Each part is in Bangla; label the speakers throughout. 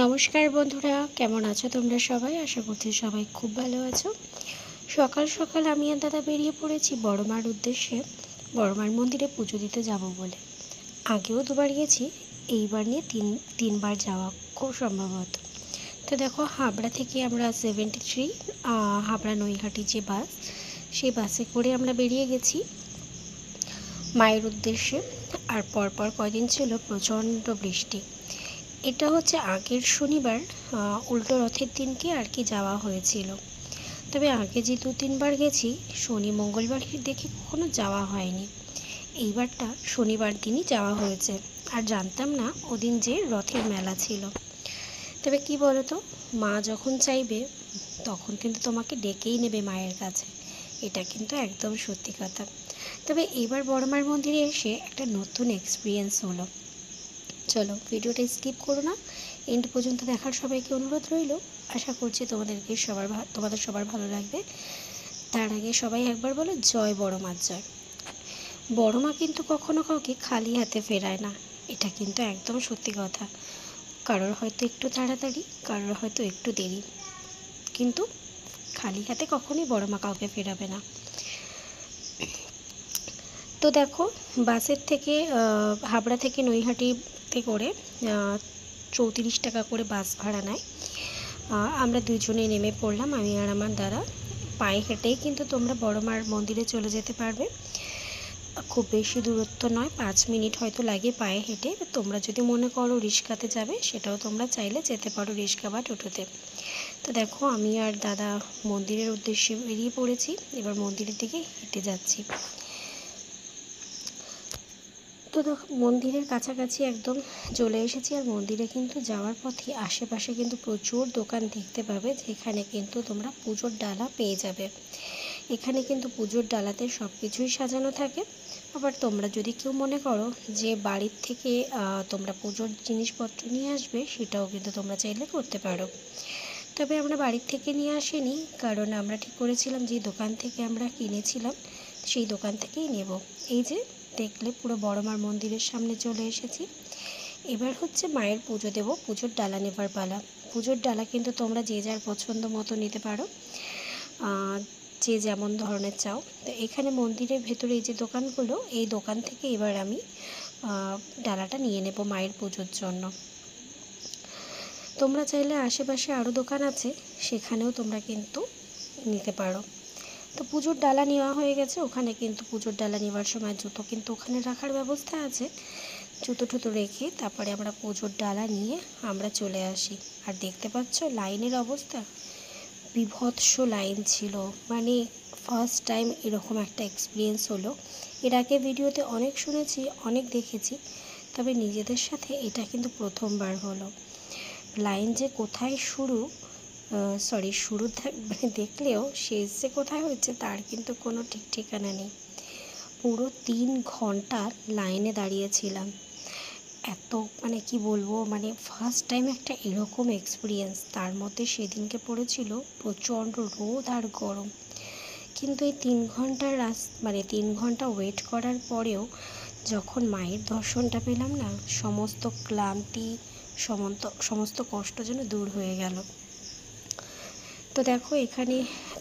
Speaker 1: নমস্কার বন্ধুরা, কেমন আছো তোমরা সবাই? আশা করছি সবাই খুব ভালো আছো। সকাল সকাল আমি আর দাদা বেরিয়ে পড়েছি বড়মার উদ্দেশ্যে, বড়মার মন্দিরে পুজো দিতে যাব বলে। আগেও দুবার গেছি, এইবার নিয়ে তিনবার যাওয়া খুব সম্ভবত। তো দেখো, হাবড়া থেকে আমরা 73 হাবড়া নৈহাটি যে বাস, সেই বাসে করে আমরা বেরিয়ে গেছি মায়ের উদ্দেশ্যে। আর পরপর কয়দিন ছিল প্রচণ্ড বৃষ্টি। এটা হচ্ছে আগের শনিবার, উল্টো রথের দিনকে আর কি যাওয়া হয়েছিল। তবে আগে যে 2-3 বার গেছি, শনি মঙ্গলবার দেখে কখনো যাওয়া হয়নি। এইবারটা শনিবার দিনই যাওয়া হয়েছে। আর জানতাম না ওদিন যে রথের মেলা ছিল। তবে কি বলো তো, মা যখন চাইবে তখন কিন্তু তোমাকে ডেকেই নেবে মায়ের কাছে। এটা কিন্তু একদম সত্যি কথা। তবে এবার বড়মার মন্দিরে এসে একটা নতুন এক্সপিরিয়েন্স হলো। চলো, ভিডিওটা স্কিপ করো না, এন্ড পর্যন্ত দেখার সবাইকে অনুরোধ রইল। আশা করছি তোমাদের সবার ভালো লাগবে। তার আগে সবাই একবার বলো, জয় বড়মার জয়। বড়মা কিন্তু কখনো কাউকে খালি হাতে ফেরায় না, এটা কিন্তু একদম সত্যি কথা। কারোর হয়তো একটু তাড়াতাড়ি, কারোর হয়তো একটু দেরি, কিন্তু খালি হাতে কখনোই বড়মা কাউকে ফেরাবে না। তো দেখো, বাসের থেকে হাবড়া থেকে নৈহাটিতে করে 34 টাকা করে বাস ভাড়া নেয়। আমরা দুজনে নেমে পড়লাম, আমি আর আমার দাদা। পায়ে হেঁটেই কিন্তু তোমরা বড়মার মন্দিরে চলে যেতে পারবে। খুব বেশি দূরত্ব নয়, 5 মিনিট হয়তো লাগে পায়ে হেঁটে। তোমরা যদি মনে করো রিক্সাতে যাবে, সেটাও তোমরা চাইলে যেতে পারো রিক্সা বা টোটোতে। তো দেখো, আমি আর দাদা মন্দিরের উদ্দেশ্যে বেরিয়ে পড়েছি। এবার মন্দিরের দিকে হেঁটে যাচ্ছি। তো দেখো, মন্দিরের কাছাকাছি একদম চলে এসেছি। আর মন্দিরে কিন্তু যাওয়ার পথে আশেপাশে কিন্তু প্রচুর দোকান দেখতে পাবে, যেখানে কিন্তু তোমরা পুজোর ডালা পেয়ে যাবে। এখানে কিন্তু পুজোর ডালাতে সব কিছুই সাজানো থাকে। আবার তোমরা যদি কেউ মনে করো যে বাড়ির থেকে তোমরা পুজোর জিনিসপত্র নিয়ে আসবে, সেটাও কিন্তু তোমরা চাইলে করতে পারো। তবে আমরা বাড়ির থেকে নিয়ে আসিনি, কারণ আমরা ঠিক করেছিলাম যে দোকান থেকে আমরা কিনেছিলাম সেই দোকান থেকেই নেব। এই যে দেখলে, পুরো বড়মার মন্দিরের সামনে চলে এসেছি। এবার হচ্ছে মায়ের পুজো দেব, পুজোর ডালা নেবার পালা। পুজোর ডালা কিন্তু তোমরা যে যার পছন্দ মতো নিতে পারো, যে যেমন ধরনের চাও। তো এখানে মন্দিরের ভেতরে এই যে দোকানগুলো, এই দোকান থেকে এবার আমি ডালাটা নিয়ে নেব মায়ের পুজোর জন্য। তোমরা চাইলে আশেপাশে আরও দোকান আছে, সেখানেও তোমরা কিন্তু নিতে পারো। তো পুজোর ডালা নেওয়া হয়ে গেছে। ওখানে কিন্তু পুজোর ডালা নেওয়ার সময় জুতো কিন্তু ওখানে রাখার ব্যবস্থা আছে। জুতো টুতো রেখে তারপরে আমরা পুজোর ডালা নিয়ে আমরা চলে আসি। আর দেখতে পাচ্ছ লাইনের অবস্থা, বিভৎস লাইন ছিল। মানে ফার্স্ট টাইম এরকম একটা এক্সপিরিয়েন্স হলো। এর আগে ভিডিওতে অনেক শুনেছি, অনেক দেখেছি, তবে নিজেদের সাথে এটা কিন্তু প্রথমবার হলো। লাইন যে কোথায় শুরু মানে দেখলেও শেষ যে কোথায় হচ্ছে তার কিন্তু কোনো ঠিক ঠিকানা নেই। পুরো 3 ঘন্টা লাইনে দাঁড়িয়েছিলাম। এত মানে কি বলবো, মানে ফার্স্ট টাইম একটা এরকম এক্সপিরিয়েন্স। তার মধ্যে সেদিনকে পড়েছিল প্রচণ্ড রোদ আর গরম। কিন্তু এই 3 ঘন্টার মানে 3 ঘন্টা ওয়েট করার পরেও যখন মায়ের দর্শনটা পেলাম না, সমস্ত ক্লান্তি, সমস্ত কষ্ট যেন দূর হয়ে গেল। তো দেখো, এখানে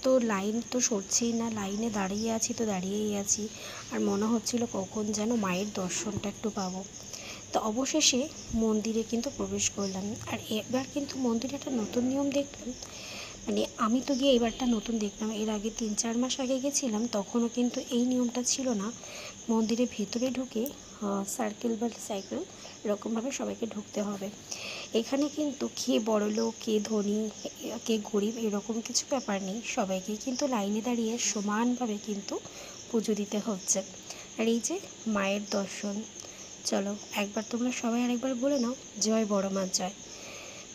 Speaker 1: তো লাইন তো সরছেই না, লাইনে দাঁড়িয়ে আছি তো দাঁড়িয়েই আছি। আর মনে হচ্ছিল কখন যেন মায়ের দর্শনটা একটু পাবো। তো অবশেষে মন্দিরে কিন্তু প্রবেশ করলাম। আর এবার কিন্তু মন্দিরে একটা নতুন নিয়ম দেখলাম। মানে আমি তো গিয়ে এবারটা নতুন দেখলাম, এর আগে 3-4 মাস আগে গেছিলাম, তখনও কিন্তু এই নিয়মটা ছিল না। মন্দিরের ভেতরে ঢুকে সার্কেল বা সাইকেল এরকমভাবে সবাইকে ঢুকতে হবে। এখানে কিন্তু কে বড়লোক, কে ধনী, কে গরিব এরকম কিছু ব্যাপার নেই। সবাইকে কিন্তু লাইনে দাঁড়িয়ে সমানভাবে কিন্তু পুজো দিতে হচ্ছে। আর এই যে মায়ের দর্শন, চলো একবার তোমরা সবাই আরেকবার বলে নাও, জয় বড়মার জয়।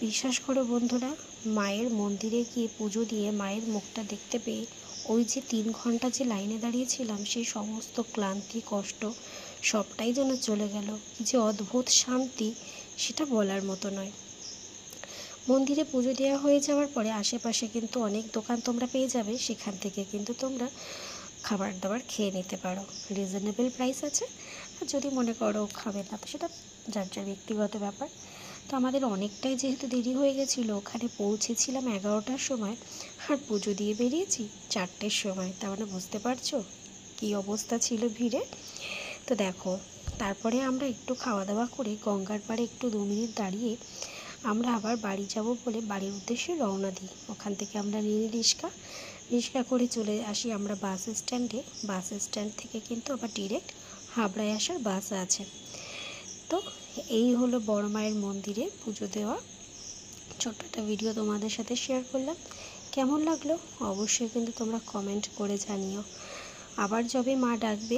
Speaker 1: বিশ্বাস করো বন্ধুরা, মায়ের মন্দিরে গিয়ে পুজো দিয়ে মায়ের মুখটা দেখতে পেয়ে, ওই যে 3 ঘন্টা যে লাইনে দাঁড়িয়েছিলাম, সেই সমস্ত ক্লান্তি, কষ্ট সবটাই যেন চলে গেল। কি যে অদ্ভুত শান্তি, সেটা বলার মতো নয়। মন্দিরে পুজো দেওয়া হয়ে যাওয়ার পরে আশেপাশে কিন্তু অনেক দোকান তোমরা পেয়ে যাবে, সেখান থেকে কিন্তু তোমরা খাবার দাবার খেয়ে নিতে পারো। রিজনেবল প্রাইস আছে। আর যদি মনে করো খাবে না, তো সেটা যার যার ব্যক্তিগত ব্যাপার। তো আমাদের অনেকটাই যেহেতু দেরি হয়ে গেছিলো, ওখানে পৌঁছেছিলাম 11টার সময়, আর পুজো দিয়ে বেরিয়েছি 4টের সময়। তার মানে বুঝতে পারছো কী অবস্থা ছিল ভিড়ে। তো দেখো, তারপরে আমরা একটু খাওয়া দাওয়া করে গঙ্গার পাড়ে একটু 2 মিনিট দাঁড়িয়ে আমরা আবার বাড়ি যাব বলে বাড়ির উদ্দেশ্যে রওনা দিই। ওখান থেকে আমরা নিয়ে রিক্সা করে চলে আসি আমরা বাস স্ট্যান্ডে। বাস স্ট্যান্ড থেকে কিন্তু আবার ডিরেক্ট হাবড়ায় আসার বাস আছে। তো এই হলো বড় মায়ের মন্দিরে পুজো দেওয়া ছোট্ট একটা ভিডিও তোমাদের সাথে শেয়ার করলাম। কেমন লাগলো অবশ্যই কিন্তু তোমরা কমেন্ট করে জানিও। আবার যবে মা ডাকবে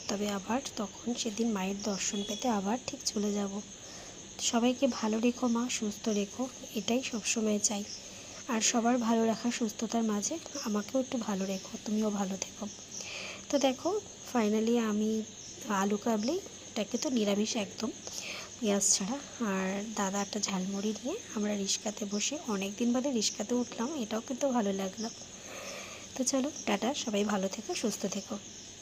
Speaker 1: তবে আবার তখন সেদিন মায়ের দর্শন পেতে আবার ঠিক চলে যাব। সবাইকে ভালো রেখো মা, সুস্থ রেখো, এটাই সবসময় চাই। আর সবার ভালো রাখা সুস্থতার মাঝে আমাকেও একটু ভালো রেখো, তুমিও ভালো থেকো। তো দেখো ফাইনালি আমি আলু কাবলি, এটাকে তো নিরামিষ একদম, পেঁয়াজ ছাড়া, আর দাদা একটা ঝালমুড়ি নিয়ে আমরা রিক্সাতে বসে অনেক দিন বাদে রিক্সাতে উঠলাম, এটাও কিন্তু ভালো লাগলো। তো চলো টাটা, সবাই ভালো থেকো, সুস্থ থেকো।